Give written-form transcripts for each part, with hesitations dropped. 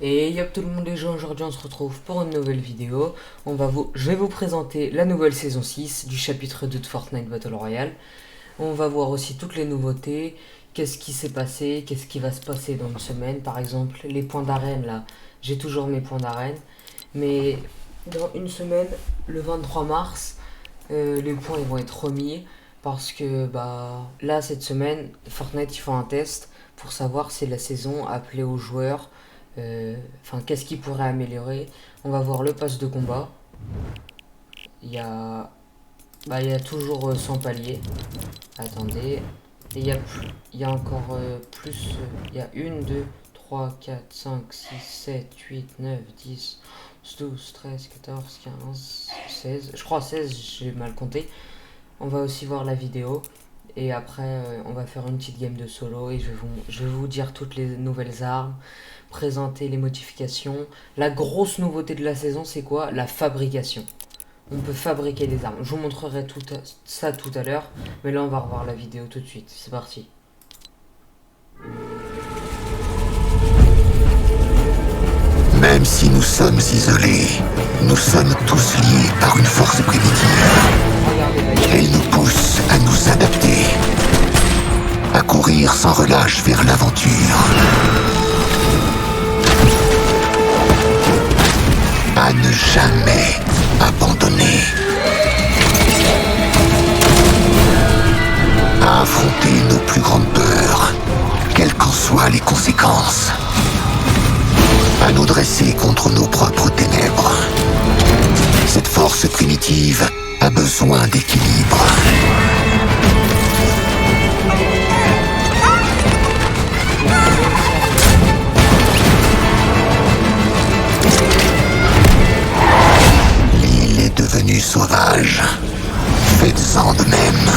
Et yop tout le monde les gens, aujourd'hui on se retrouve pour une nouvelle vidéo. Je vais vous présenter la nouvelle saison 6 du chapitre 2 de Fortnite Battle Royale. On va voir aussi toutes les nouveautés, qu'est-ce qui s'est passé, qu'est-ce qui va se passer dans une semaine. Par exemple les points d'arène là, j'ai toujours mes points d'arène. Mais dans une semaine, le 23 mars, les points ils vont être remis. Parce que là cette semaine, Fortnite ils font un test pour savoir si la saison a plu aux joueurs. Qu'est-ce qui pourrait améliorer. On va voir le pass de combat. Il y a toujours 100 paliers. Attendez. Et il y a encore plus. Il y a 1, 2, 3, 4, 5, 6, 7, 8, 9, 10, 12, 13, 14, 15, 16. Je crois 16, j'ai mal compté. On va aussi voir la vidéo. Et après, on va faire une petite game de solo et je vais vous dire toutes les nouvelles armes, présenter les modifications. La grosse nouveauté de la saison, c'est quoi? La fabrication. On peut fabriquer des armes. Je vous montrerai tout ça tout à l'heure, mais là, on va revoir la vidéo tout de suite. C'est parti. Même si nous sommes isolés, nous sommes tous liés par une force primitive. Elle nous pousse à nous adapter, à courir sans relâche vers l'aventure, à ne jamais abandonner, à affronter nos plus grandes peurs, quelles qu'en soient les conséquences, à nous dresser contre nos propres ténèbres. Cette force primitive a besoin d'équilibre. L'île est devenue sauvage. Faites-en de même.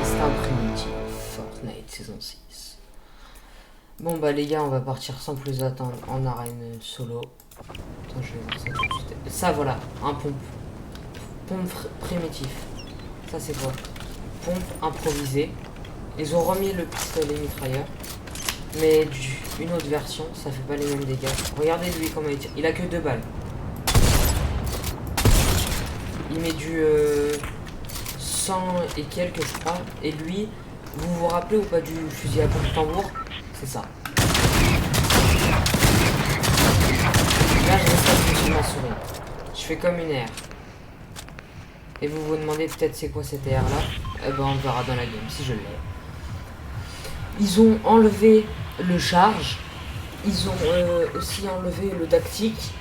Instinct primitif, Fortnite saison 6. Bon les gars, on va partir sans plus attendre en arène solo. Attends, je vais voir ça tout de suite. Ça voilà, un pompe. Pompe primitif. Ça c'est quoi? Pompe improvisée. Ils ont remis le pistolet mitrailleur. Mais une autre version, ça fait pas les mêmes dégâts. Regardez lui comment il tire. Il a que 2 balles. Il met du 100 et quelques je crois. Et lui, vous vous rappelez ou pas du fusil à pompe tambour? C'est ça. Là, je reste sur ma souris. Je fais comme une air. Et vous vous demandez peut-être c'est quoi cette air là? Eh ben on verra dans la game si je l'ai. Ils ont enlevé le charge. Ils ont aussi enlevé le tactique.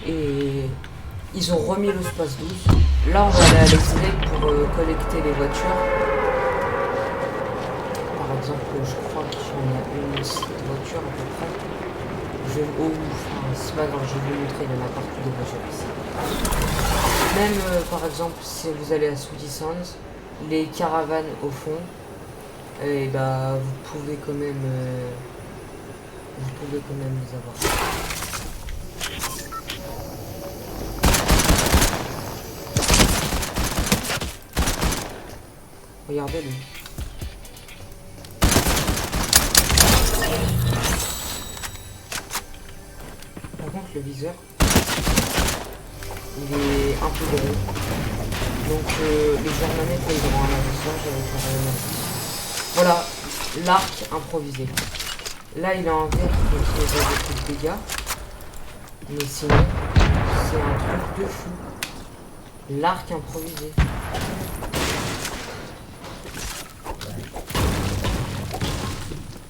Et ils ont remis le space 12. Là on va aller à l'extrait pour collecter les voitures. Par exemple, je crois qu'il y en a une voiture à peu près. C'est pas grave, je vais vous montrer, il y en a partout des voitures ici. Même par exemple, si vous allez à Sweaty Sands, les caravanes au fond, et vous pouvez quand même les avoir. Regardez lui. Par contre le viseur il est un peu gros. Donc les Germanais quand ils auront un avantage avec leur aéronautique. Voilà, l'arc improvisé. Là il est en vert donc il va beaucoup de dégâts. Mais sinon c'est un truc de fou. L'arc improvisé.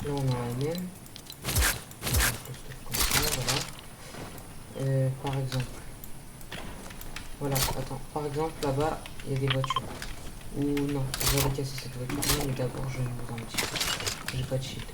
Là on a la même. Par exemple. Voilà, attends. Par exemple là-bas, il y a des voitures. Ou non, je vais casser cette voiture. Mais d'abord je vais vous en dire. J'ai pas de shield.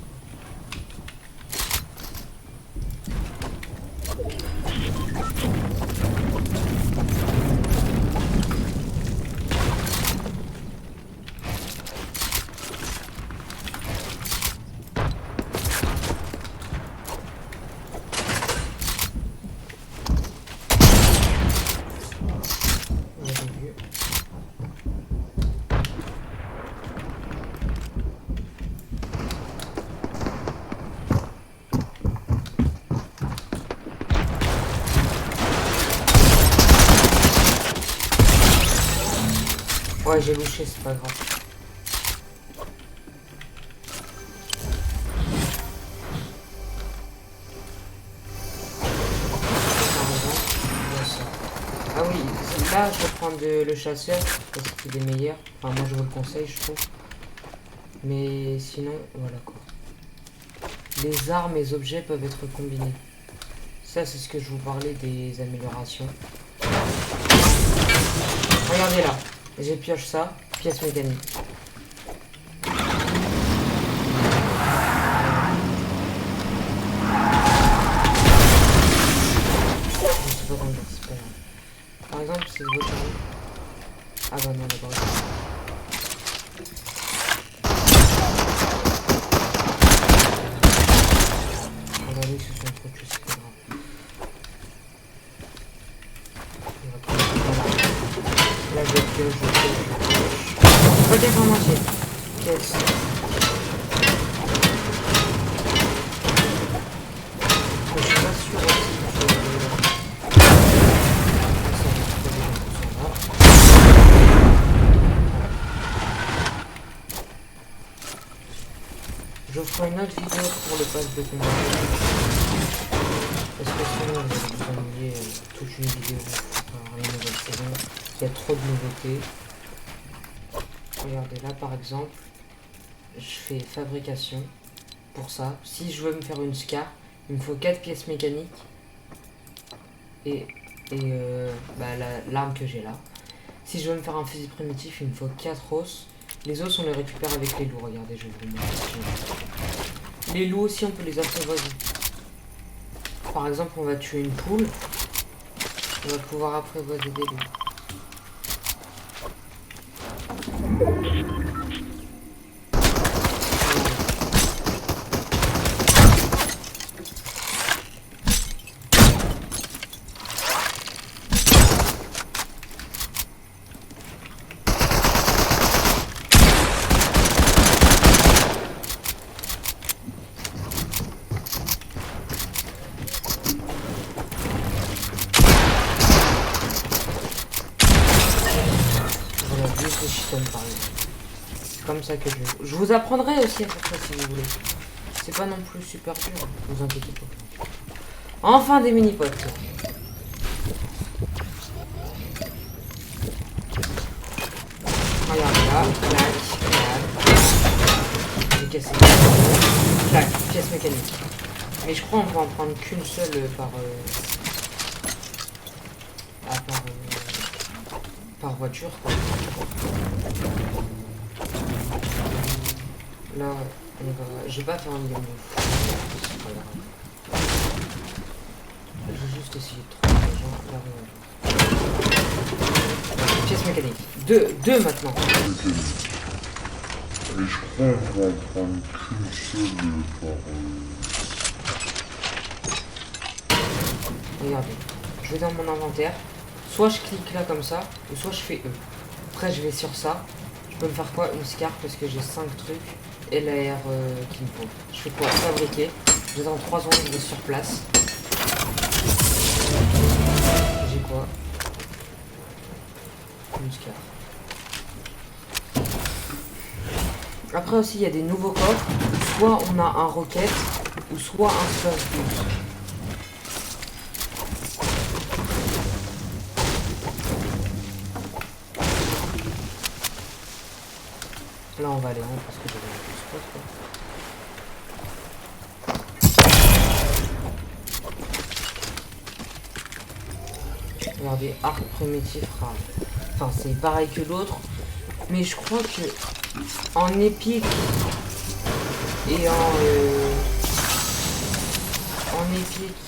Ouais, j'ai louché, c'est pas grave. Ah oui, là je vais prendre le chasseur parce qu'il est meilleur. Enfin, moi je vous le conseille, je trouve. Mais sinon, voilà quoi. Les armes et les objets peuvent être combinés. Ça, c'est ce que je vous parlais des améliorations. Regardez là, j'ai pioche ça, pièce mécanique. Je sais pas comment dire, c'est pas grave. Par exemple, c'est votre arme. Ah bah non, d'abord. Regardez, ce sont trop tués, c'est pas grave. Là, je pioche. Regarde en entier. Caisse. Mais je suis pas sûr aussi que... Je ferai une autre vidéo pour le pass de combat. Parce que sinon, vous allez vous ennuyer toute une vidéo par les nouvelles saisons. Il y a trop de nouveautés. Regardez là par exemple, je fais fabrication pour ça. Si je veux me faire une SCAR, il me faut 4 pièces mécaniques et l'arme que j'ai là. Si je veux me faire un fusil primitif, il me faut 4 os. Les os on les récupère avec les loups, regardez, je vais vous montrer. Les loups aussi on peut les apprivoiser. Par exemple on va tuer une poule, on va pouvoir apprivoiser des loups. Par exemple. C'est comme ça que je vous apprendrai aussi à faire ça si vous voulez. C'est pas non plus super dur, vous inquiétez pas. Enfin des mini-potes. Regarde là, clac, clac. J'ai cassé. Clac, pièce mécanique. Mais je crois qu'on peut en prendre qu'une seule par voiture quoi. Là, je vais pas faire un game de fou. C'est pas grave. Je vais juste essayer de trouver les gens. Là, pièce mécanique. Deux maintenant. Et je crois qu'on va en prendre qu'une seule par... Regardez. Je vais dans mon inventaire. Soit je clique là comme ça, ou soit je fais E. Après je vais sur ça. Je peux me faire quoi? Une SCAR parce que j'ai 5 trucs. Et l'air qu'il me faut. Je fais quoi? Fabriquer. Dans 3 secondes je vais sur place. J'ai quoi? Une SCAR. Après aussi il y a des nouveaux coffres. Soit on a un rocket, ou soit un flash boost. Là on va aller en parce que j'ai un spot quoi. Regardez, arc primitif rare. Enfin c'est pareil que l'autre. Mais je crois que en épique et en épique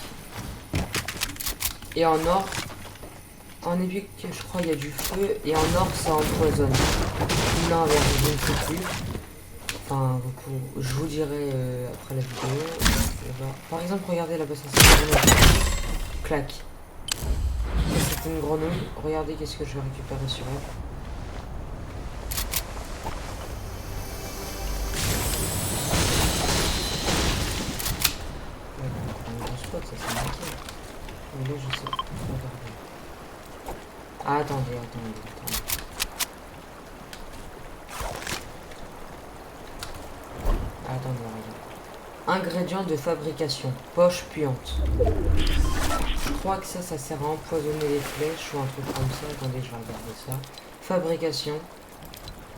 et en or. En épique je crois il y a du feu et en or ça empoisonne. Non, je ne sais plus. Enfin, je vous dirai après la vidéo. Par exemple, regardez là-bas, ça c'est une grenouille. Clac. C'est une grenouille. Regardez qu'est-ce que je vais récupérer sur elle. Ouais, un gros spot, ça c'est manqué. Mais là, je sais pas. Regardez. Ah, attendez. Attendez, regarde. Ingrédients de fabrication. Poche puante. Je crois que ça sert à empoisonner les flèches ou un truc comme ça. Attendez, je vais regarder ça. Fabrication.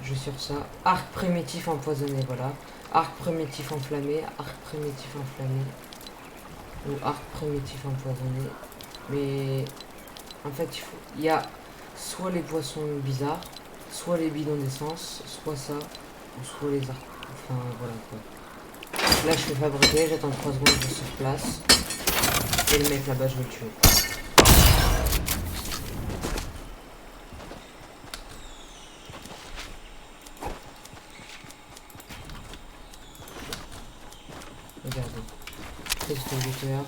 Je vais sur ça. Arc primitif empoisonné, voilà. Arc primitif enflammé. Arc primitif enflammé. Ou arc primitif empoisonné. Mais en fait, il y a soit les poissons bizarres, soit les bidons d'essence, soit ça, ou soit les arcs. Enfin, voilà quoi. Là, je fais fabriquer, j'attends 3 secondes, je suis sur place. Et le mec là-bas, je vais le tuer. Regardez. Distributeur.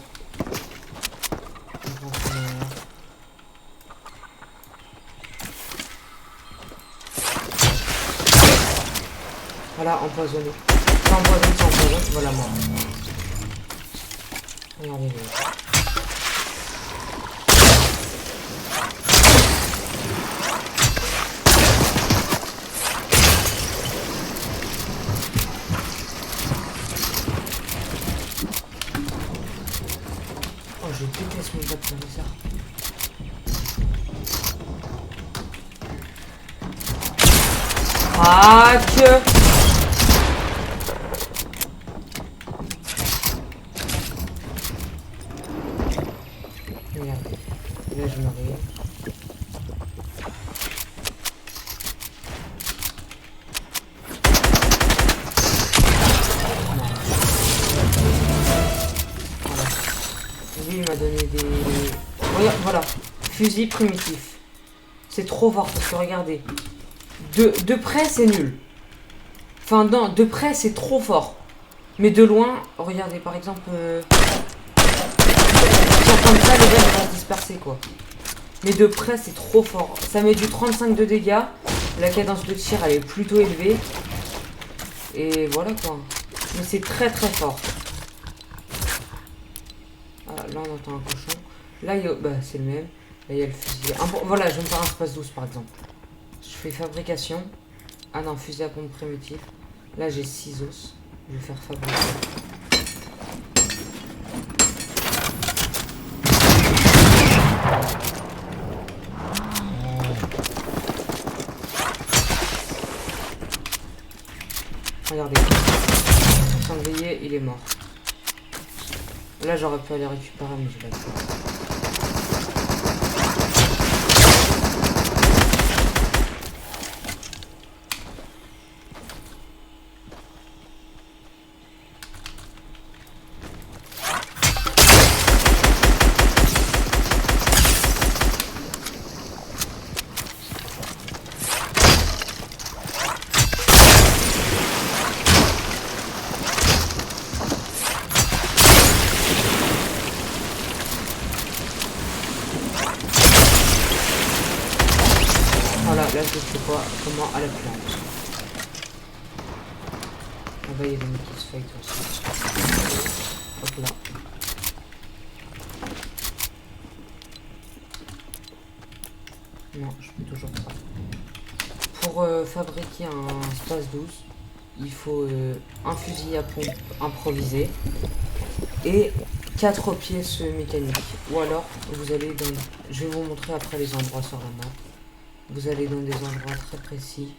Voilà, empoisonné. Ça empoisonne, ça empoisonne. Voilà, mort. Regardez-le. Oh, je déteste mon cap comme ça. Ah, que... Regarde. Là, je me réveille. Lui, il m'a donné des... Regarde, voilà. Fusil primitif. C'est trop fort parce que regardez. De près, c'est nul. Enfin, non, de près, c'est trop fort. Mais de loin, regardez, par exemple... comme ça, les balles vont se disperser, quoi. Mais de près, c'est trop fort. Ça met du 35 de dégâts. La cadence de tir, elle est plutôt élevée. Et voilà, quoi. Mais c'est très, très fort. Ah, là, on entend un cochon. Là, il y a... Bah, c'est le même. Là, il y a le fusil. Voilà, je vais me faire un espace 12, par exemple. Je fais fabrication. Ah non, fusil à pompe primitif. Là, j'ai 6 os. Je vais faire fabrication. Regardez. Le sanglier, il est mort. Là, j'aurais pu aller récupérer, mais je l'ai fait. Voilà, là je sais pas comment à la plante. Ah bah il y a des mecs qui se fight aussi. Hop là. Non, je fais toujours ça. Pour fabriquer un space 12, il faut un fusil à pompe improvisé et 4 pièces mécaniques. Ou alors vous allez dans... Je vais vous montrer après les endroits sur la map. Vous allez dans des endroits très précis.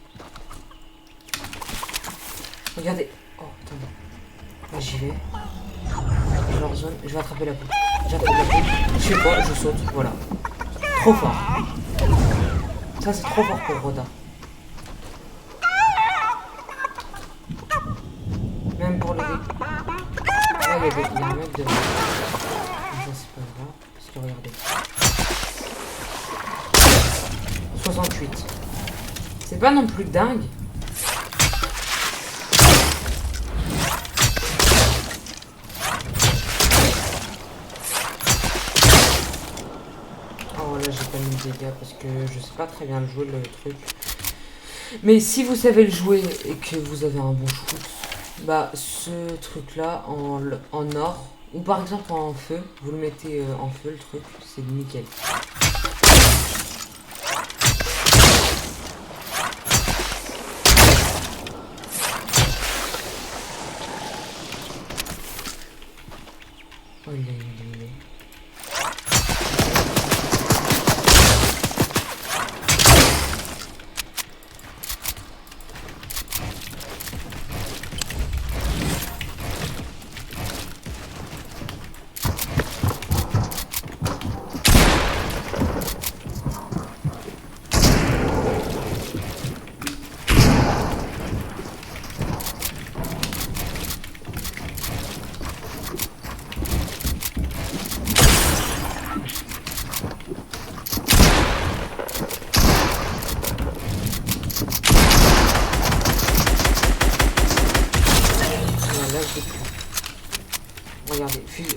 Regardez. Oh, attendez. Là, j'y vais. Je leur zone. Je vais attraper la coupe. J'attrape la coupe. Je sais pas, je saute. Voilà. Trop fort. Ça, c'est trop fort pour Roda. Même pour le dé. Là, il y a un mec devant. Ça, c'est pas grave. Parce que regardez. 68. C'est pas non plus dingue. Oh là j'ai pas mis de dégâts parce que je sais pas très bien le jouer le truc. Mais si vous savez le jouer et que vous avez un bon shoot, bah ce truc là en or ou par exemple en feu, vous le mettez en feu le truc, c'est nickel. éliminé.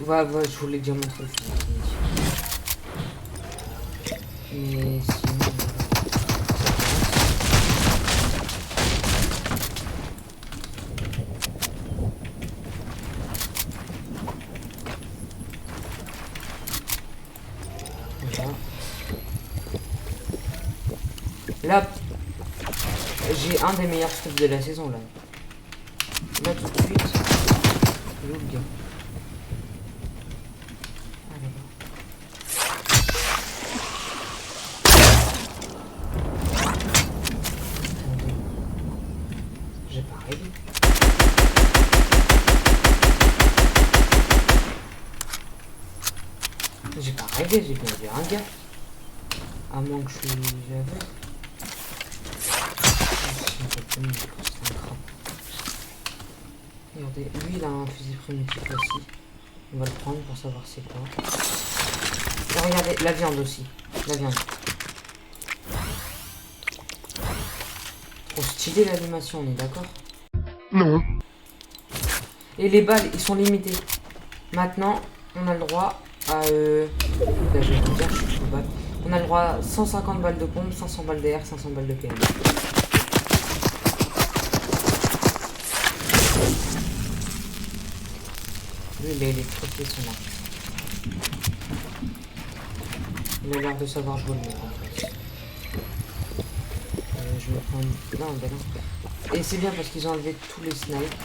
Regardez, ouais, je voulais déjà montrer le fusil. Mais sinon... Voilà. Là, j'ai un des meilleurs stuff de la saison là. Là tout de suite. Il est où le gars? Ah là-bas. Attendez. J'ai pas rêvé. J'ai pas rêvé, j'ai perdu un gars. À moins que je suis aveugle. Regardez, lui il a un fusil primitif aussi. On va le prendre pour savoir c'est quoi. Et regardez, la viande aussi. La viande. Trop stylé l'animation, on est d'accord? Non. Et les balles, ils sont limités. Maintenant, on a le droit à... Là, je vais vous dire, je suis trop balle. On a le droit à 150 balles de pompe, 500 balles d'air, 500 balles de PM. Lui, il a électrocuté son arme. Il a l'air de savoir jouer le mec en face. Je me prends une... Non, bah non. Et c'est bien parce qu'ils ont enlevé tous les snipes.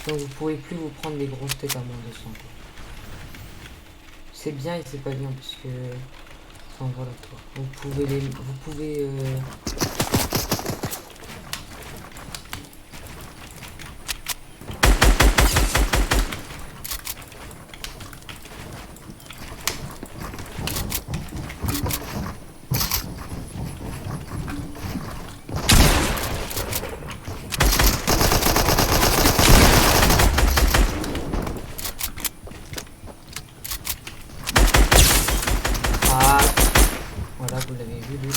Donc vous pouvez plus vous prendre des grosses têtes à moins de 100. C'est bien et c'est pas bien parce que... Enfin voilà quoi. Vous pouvez les... Vous pouvez... Voilà, vous l'avez vu, lui.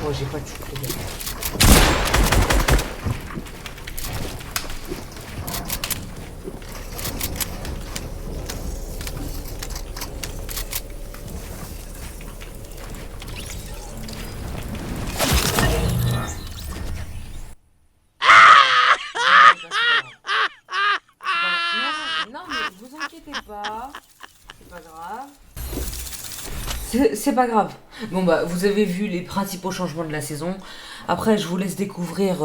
Oh, j'ai pas de chute, les gars. Non, mais vous inquiétez pas. C'est pas grave. C'est pas grave. Bon bah vous avez vu les principaux changements de la saison. Après je vous laisse découvrir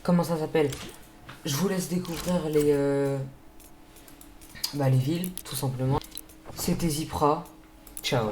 comment ça s'appelle. Je vous laisse découvrir les les villes tout simplement. C'était Zipra. Ciao.